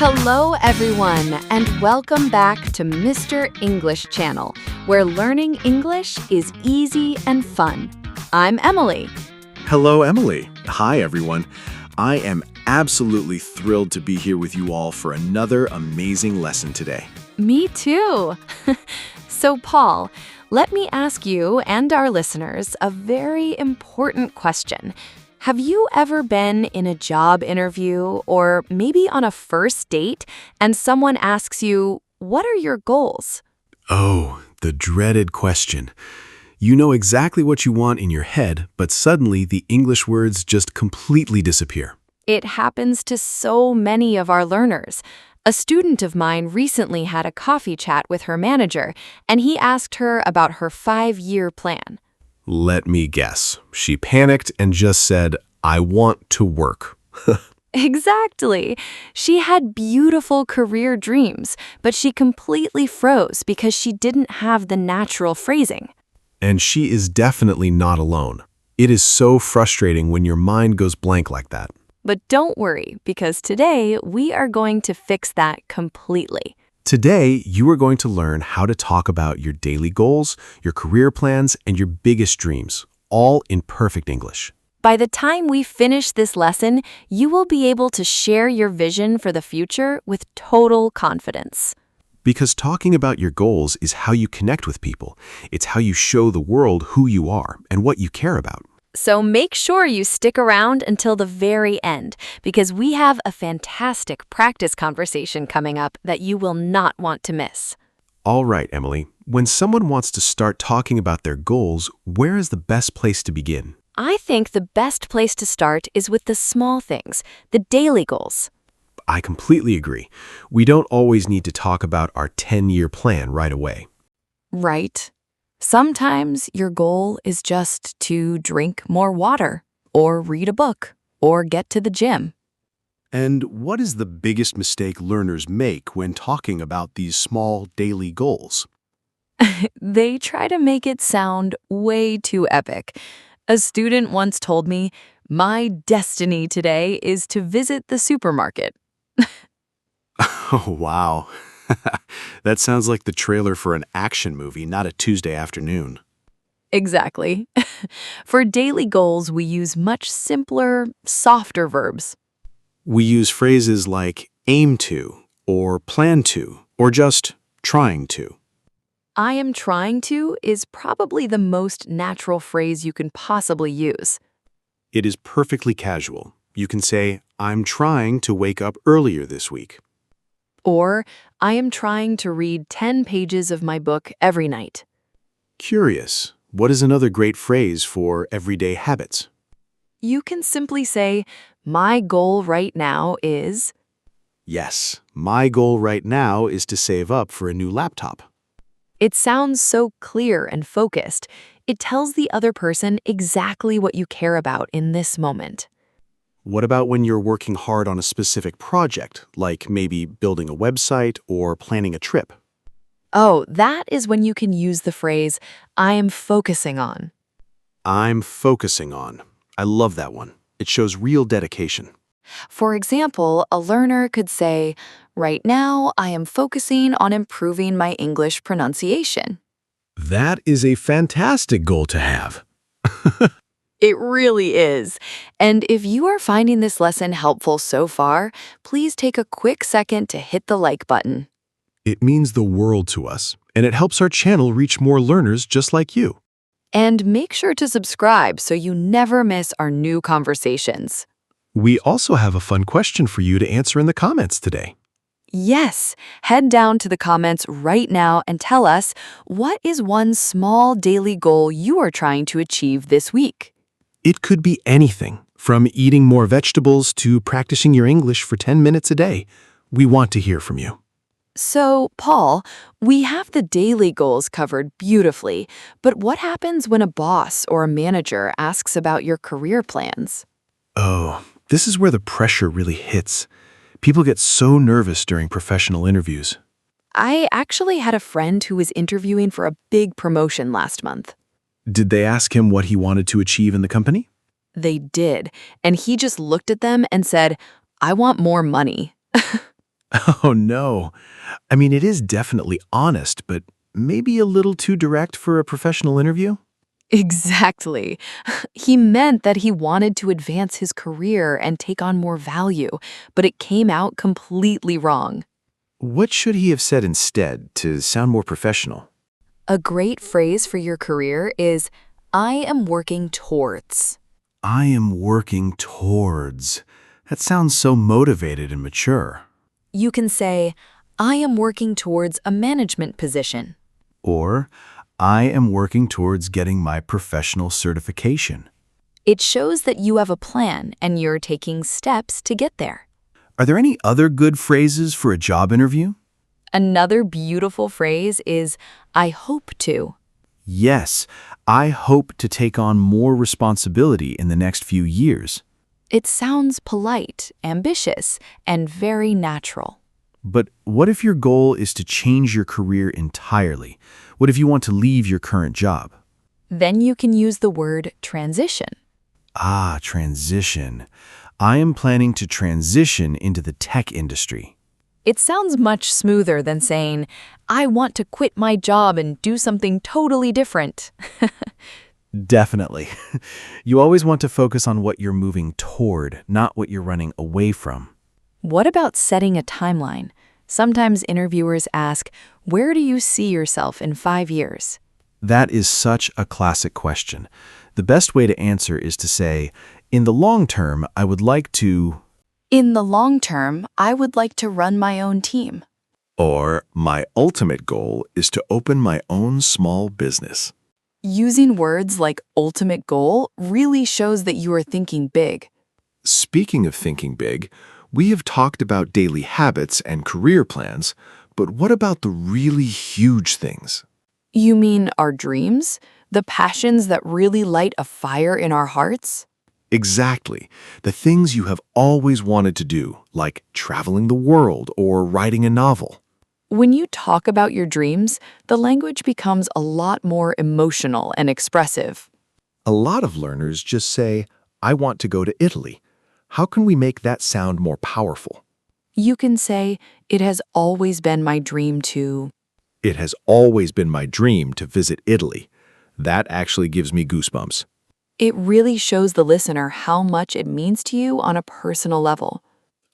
Hello, everyone, and welcome back to Mr. English Channel, where learning English is easy and fun. I'm Emily. Hello, Emily. Hi, everyone. I am absolutely thrilled to be here with you all for another amazing lesson today. Me too. So, Paul, let me ask you and our listeners a very important question. Have you ever been in a job interview or maybe on a first date and someone asks you, "What are your goals?" Oh, the dreaded question. You know exactly what you want in your head, but suddenly the English words just completely disappear. It happens to so many of our learners. A student of mine recently had a coffee chat with her manager, and he asked her about her 5-year plan. Let me guess. She panicked and just said, "I want to work." Exactly. She had beautiful career dreams, but she completely froze because she didn't have the natural phrasing. And she is definitely not alone. It is so frustrating when your mind goes blank like that. But don't worry, because today we are going to fix that completely. Today, you are going to learn how to talk about your daily goals, your career plans, and your biggest dreams, all in perfect English. By the time we finish this lesson, you will be able to share your vision for the future with total confidence. Because talking about your goals is how you connect with people. It's how you show the world who you are and what you care about. So make sure you stick around until the very end, because we have a fantastic practice conversation coming up that you will not want to miss. All right, Emily, when someone wants to start talking about their goals, where is the best place to begin? I think the best place to start is with the small things, the daily goals. I completely agree. We don't always need to talk about our 10-year plan right away. Right. Sometimes your goal is just to drink more water, or read a book, or get to the gym. And what is the biggest mistake learners make when talking about these small daily goals? They try to make it sound way too epic. A student once told me, "My destiny today is to visit the supermarket." Oh, wow. That sounds like the trailer for an action movie, not a Tuesday afternoon. Exactly. For daily goals, we use much simpler, softer verbs. We use phrases like aim to, or plan to, or just trying to. "I am trying to" is probably the most natural phrase you can possibly use. It is perfectly casual. You can say, "I'm trying to wake up earlier this week." Or, "I am trying to read 10 pages of my book every night." Curious. What is another great phrase for everyday habits? You can simply say, "My goal right now is..." Yes, my goal right now is to save up for a new laptop. It sounds so clear and focused. It tells the other person exactly what you care about in this moment. What about when you're working hard on a specific project, like maybe building a website or planning a trip? Oh, that is when you can use the phrase, "I am focusing on." I'm focusing on. I love that one. It shows real dedication. For example, a learner could say, "Right now, I am focusing on improving my English pronunciation." That is a fantastic goal to have. It really is. And if you are finding this lesson helpful so far, please take a quick second to hit the like button. It means the world to us, and it helps our channel reach more learners just like you. And make sure to subscribe so you never miss our new conversations. We also have a fun question for you to answer in the comments today. Yes, head down to the comments right now and tell us, what is one small daily goal you are trying to achieve this week? It could be anything, from eating more vegetables to practicing your English for 10 minutes a day. We want to hear from you. So, Paul, we have the daily goals covered beautifully, but what happens when a boss or a manager asks about your career plans? Oh, this is where the pressure really hits. People get so nervous during professional interviews. I actually had a friend who was interviewing for a big promotion last month. Did they ask him what he wanted to achieve in the company? They did, and he just looked at them and said, "I want more money." Oh no. I mean, it is definitely honest, but maybe a little too direct for a professional interview? Exactly. He meant that he wanted to advance his career and take on more value, but it came out completely wrong. What should he have said instead to sound more professional? A great phrase for your career is, I am working towards. I am working towards. That sounds so motivated and mature. You can say, I am working towards a management position. Or, I am working towards getting my professional certification. It shows that you have a plan and you're taking steps to get there. Are there any other good phrases for a job interview? Another beautiful phrase is, I hope to. Yes, I hope to take on more responsibility in the next few years. It sounds polite, ambitious, and very natural. But what if your goal is to change your career entirely? What if you want to leave your current job? Then you can use the word transition. Ah, transition. I am planning to transition into the tech industry. It sounds much smoother than saying, I want to quit my job and do something totally different. Definitely. You always want to focus on what you're moving toward, not what you're running away from. What about setting a timeline? Sometimes interviewers ask, where do you see yourself in 5 years? That is such a classic question. The best way to answer is to say, in the long term, I would like to... In the long term, I would like to run my own team. Or, my ultimate goal is to open my own small business. Using words like ultimate goal really shows that you are thinking big. Speaking of thinking big, we have talked about daily habits and career plans, but what about the really huge things? You mean our dreams? The passions that really light a fire in our hearts? Exactly. The things you have always wanted to do, like traveling the world or writing a novel. When you talk about your dreams, the language becomes a lot more emotional and expressive. A lot of learners just say, I want to go to Italy. How can we make that sound more powerful? You can say, it has always been my dream to... It has always been my dream to visit Italy. That actually gives me goosebumps. It really shows the listener how much it means to you on a personal level.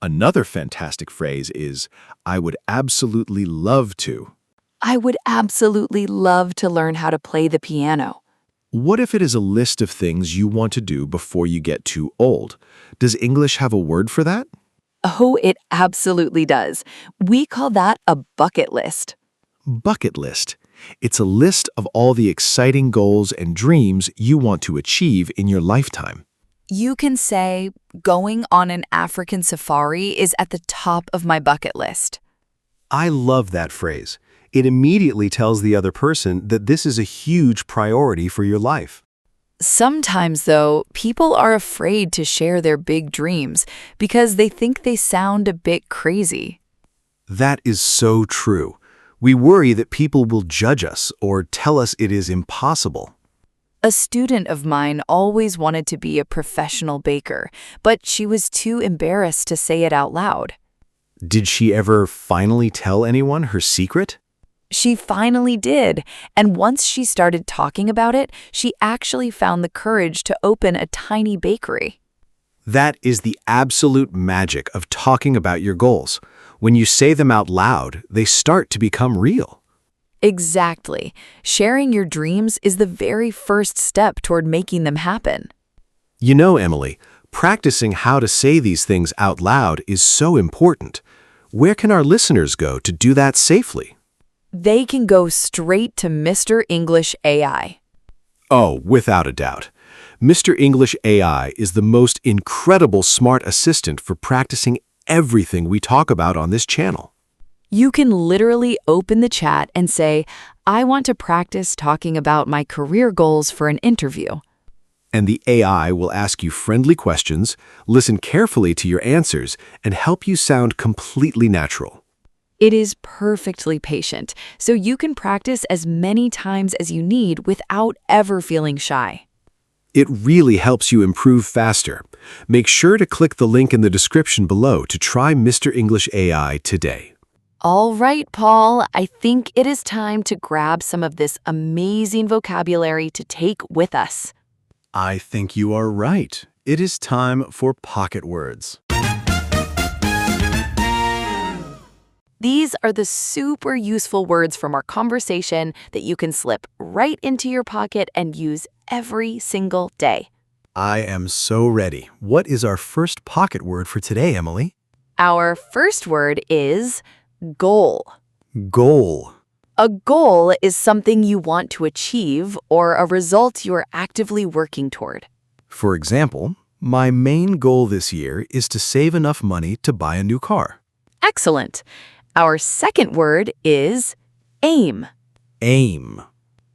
Another fantastic phrase is, I would absolutely love to. I would absolutely love to learn how to play the piano. What if it is a list of things you want to do before you get too old? Does English have a word for that? Oh, it absolutely does. We call that a bucket list. Bucket list. It's a list of all the exciting goals and dreams you want to achieve in your lifetime. You can say, going on an African safari is at the top of my bucket list. I love that phrase. It immediately tells the other person that this is a huge priority for your life. Sometimes, though, people are afraid to share their big dreams because they think they sound a bit crazy. That is so true. We worry that people will judge us or tell us it is impossible. A student of mine always wanted to be a professional baker, but she was too embarrassed to say it out loud. Did she ever finally tell anyone her secret? She finally did, and once she started talking about it, she actually found the courage to open a tiny bakery. That is the absolute magic of talking about your goals. When you say them out loud, they start to become real. Exactly. Sharing your dreams is the very first step toward making them happen. You know, Emily, practicing how to say these things out loud is so important. Where can our listeners go to do that safely? They can go straight to Mr. English AI. Oh, without a doubt. Mr. English AI is the most incredible smart assistant for practicing everything we talk about on this channel. You can literally open the chat and say, I want to practice talking about my career goals for an interview. And the AI will ask you friendly questions, listen carefully to your answers, and help you sound completely natural. It is perfectly patient, so you can practice as many times as you need without ever feeling shy. It really helps you improve faster. Make sure to click the link in the description below to try Mr. English AI today. All right, Paul, I think it is time to grab some of this amazing vocabulary to take with us. I think you are right. It is time for pocket words. These are the super useful words from our conversation that you can slip right into your pocket and use every single day. I am so ready. What is our first pocket word for today, Emily? Our first word is goal. Goal. A goal is something you want to achieve or a result you are actively working toward. For example, my main goal this year is to save enough money to buy a new car. Excellent. Our second word is aim. Aim.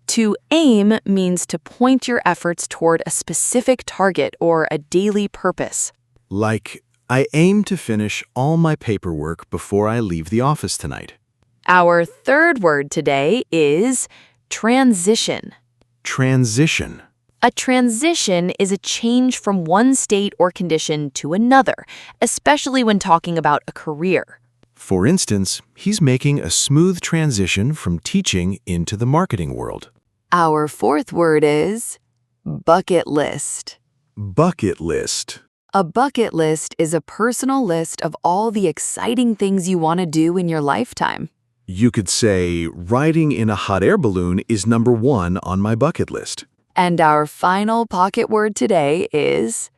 To aim means to point your efforts toward a specific target or a daily purpose. Like, I aim to finish all my paperwork before I leave the office tonight. Our third word today is transition. Transition. A transition is a change from one state or condition to another, especially when talking about a career. For instance, he's making a smooth transition from teaching into the marketing world. Our fourth word is bucket list. Bucket list. A bucket list is a personal list of all the exciting things you want to do in your lifetime. You could say, riding in a hot air balloon is number 1 on my bucket list. And our final pocket word today is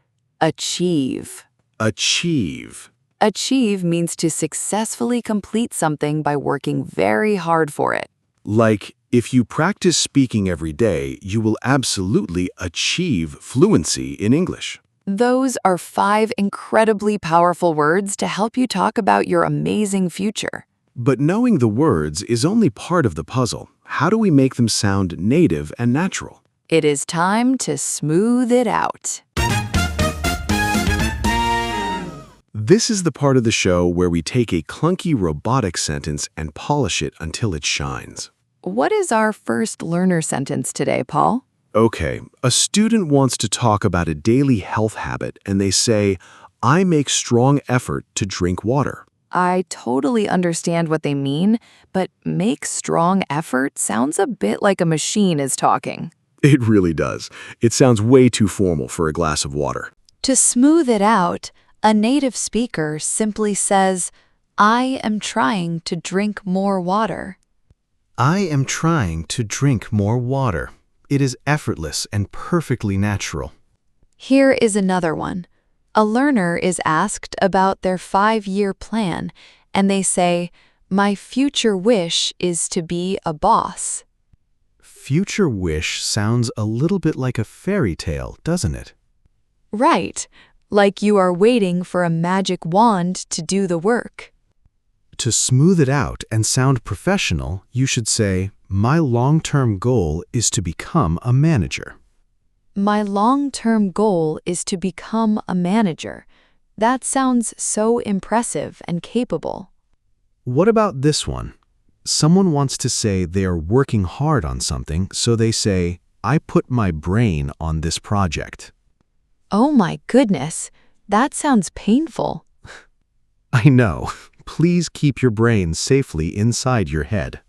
achieve. Achieve. Achieve means to successfully complete something by working very hard for it. Like, if you practice speaking every day, you will absolutely achieve fluency in English. Those are 5 incredibly powerful words to help you talk about your amazing future. But knowing the words is only part of the puzzle. How do we make them sound native and natural? It is time to smooth it out. This is the part of the show where we take a clunky robotic sentence and polish it until it shines. What is our first learner sentence today, Paul? Okay, a student wants to talk about a daily health habit and they say, I make strong effort to drink water. I totally understand what they mean, but make strong effort sounds a bit like a machine is talking. It really does. It sounds way too formal for a glass of water. To smooth it out, a native speaker simply says, I am trying to drink more water. I am trying to drink more water. It is effortless and perfectly natural. Here is another one. A learner is asked about their 5-year plan, and they say, my future wish is to be a boss. Future wish sounds a little bit like a fairy tale, doesn't it? Right, like you are waiting for a magic wand to do the work. To smooth it out and sound professional, you should say, my long-term goal is to become a manager. My long-term goal is to become a manager. That sounds so impressive and capable. What about this one? Someone wants to say they are working hard on something, so they say, I put my brain on this project. Oh my goodness, that sounds painful. I know. Please keep your brain safely inside your head.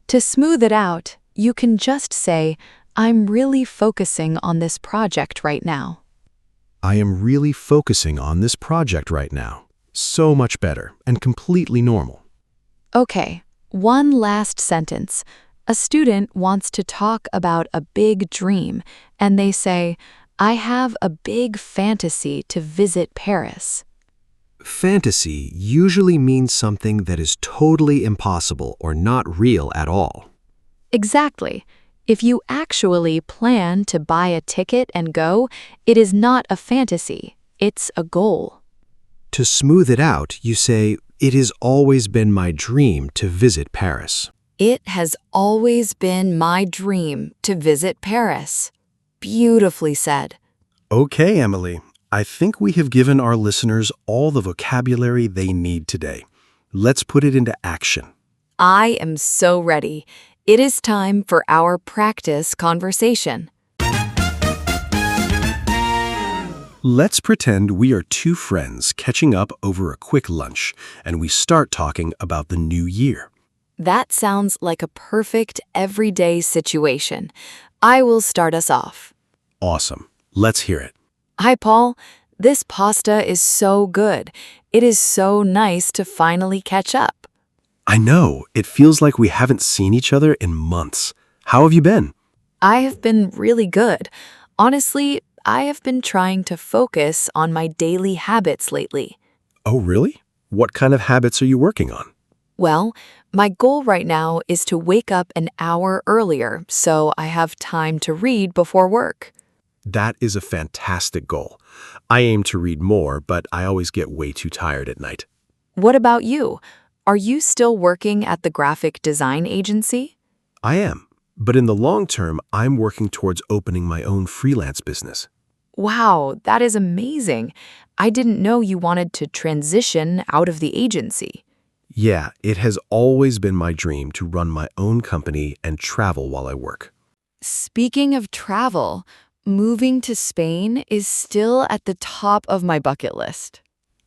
To smooth it out, you can just say, I'm really focusing on this project right now. I am really focusing on this project right now. So much better and completely normal. Okay, one last sentence. A student wants to talk about a big dream, and they say, I have a big fantasy to visit Paris. Fantasy usually means something that is totally impossible or not real at all. Exactly. If you actually plan to buy a ticket and go, it is not a fantasy, it's a goal. To smooth it out, you say, it has always been my dream to visit Paris. It has always been my dream to visit Paris. Beautifully said. Okay, Emily. I think we have given our listeners all the vocabulary they need today. Let's put it into action. I am so ready. It is time for our practice conversation. Let's pretend we are two friends catching up over a quick lunch, and we start talking about the new year. That sounds like a perfect everyday situation. I will start us off. Awesome. Let's hear it. Hi, Paul. This pasta is so good. It is so nice to finally catch up. I know. It feels like we haven't seen each other in months. How have you been? I have been really good. Honestly, I have been trying to focus on my daily habits lately. Oh, really? What kind of habits are you working on? Well, my goal right now is to wake up an hour earlier so I have time to read before work. That is a fantastic goal. I aim to read more, but I always get way too tired at night. What about you? Are you still working at the graphic design agency? I am, but in the long term, I'm working towards opening my own freelance business. Wow, that is amazing. I didn't know you wanted to transition out of the agency. Yeah, it has always been my dream to run my own company and travel while I work. Speaking of travel, moving to Spain is still at the top of my bucket list.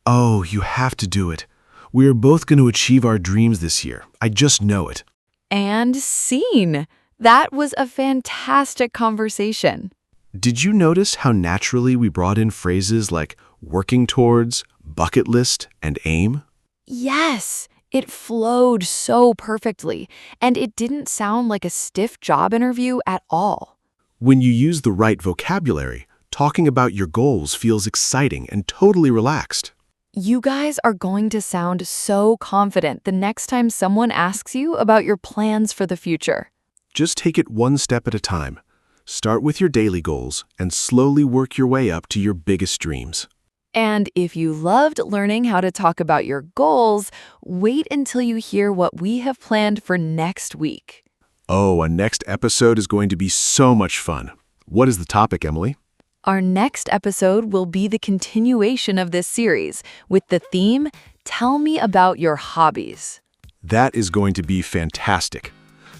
Oh, you have to do it. We are both going to achieve our dreams this year. I just know it. And scene. That was a fantastic conversation. Did you notice how naturally we brought in phrases like working towards, bucket list, and aim? Yes, it flowed so perfectly, and it didn't sound like a stiff job interview at all. When you use the right vocabulary, talking about your goals feels exciting and totally relaxed. You guys are going to sound so confident the next time someone asks you about your plans for the future. Just take it one step at a time. Start with your daily goals and slowly work your way up to your biggest dreams. And if you loved learning how to talk about your goals, wait until you hear what we have planned for next week. Oh, our next episode is going to be so much fun. What is the topic, Emily? Our next episode will be the continuation of this series with the theme, Tell Me About Your Hobbies. That is going to be fantastic.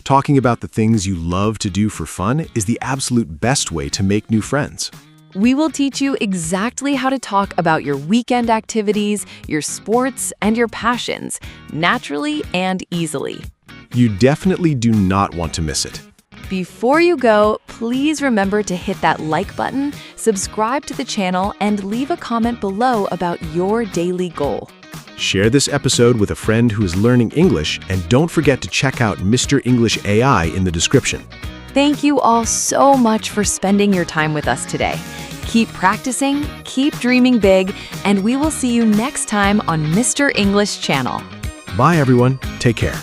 Talking about the things you love to do for fun is the absolute best way to make new friends. We will teach you exactly how to talk about your weekend activities, your sports, and your passions, naturally and easily. You definitely do not want to miss it. Before you go, please remember to hit that like button, subscribe to the channel, and leave a comment below about your daily goal. Share this episode with a friend who is learning English, and don't forget to check out Mr. English AI in the description. Thank you all so much for spending your time with us today. Keep practicing, keep dreaming big, and we will see you next time on Mr. English Channel. Bye, everyone. Take care.